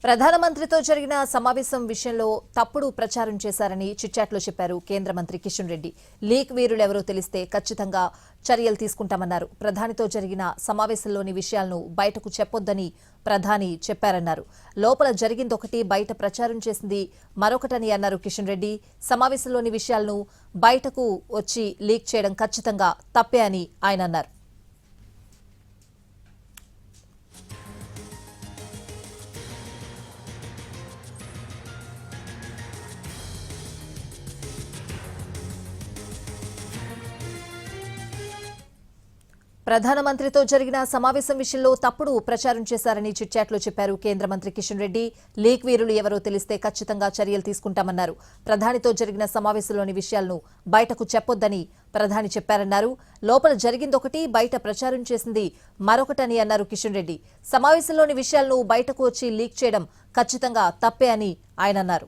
ప్రధానమంత్రితో జరిగిన సమావేశం విషయంలో తప్పుడు ప్రచారం చేశారని చిట్చాట్లో చెప్పారు కేంద్ర మంత్రి కిషన్ రెడ్డి. లీక్ వీరులెవరో తెలిస్తే ఖచ్చితంగా చర్యలు తీసుకుంటామన్నారు. ప్రధానితో జరిగిన సమావేశంలోని విషయాలను బయటకు చెప్పొద్దని ప్రధాని చెప్పారన్నారు. లోపల జరిగిందొకటి, బయట ప్రచారం చేసింది మరొకటని అన్నారు కిషన్ రెడ్డి. సమావేశంలోని విషయాలను బయటకు వచ్చి లీక్ చేయడం ఖచ్చితంగా తప్పే అని ఆయన అన్నారు. ప్రధానమంత్రితో జరిగిన సమావేశం విషయంలో తప్పుడు ప్రచారం చేశారని చిట్చాట్లో చెప్పారు కేంద్ర మంత్రి కిషన్ రెడ్డి. లీక్ వీరులు ఎవరో తెలిస్తే ఖచ్చితంగా చర్యలు తీసుకుంటామన్నారు. ప్రధానితో జరిగిన సమావేశంలోని విషయాలను బయటకు చెప్పొద్దని ప్రధాని చెప్పారన్నారు. లోపల జరిగిందొకటి, బయట ప్రచారం చేసింది మరొకటని అన్నారు కిషన్ రెడ్డి. సమావేశంలోని విషయాలను బయటకు వచ్చి లీక్ చేయడం ఖచ్చితంగా తప్పే అని ఆయన అన్నారు.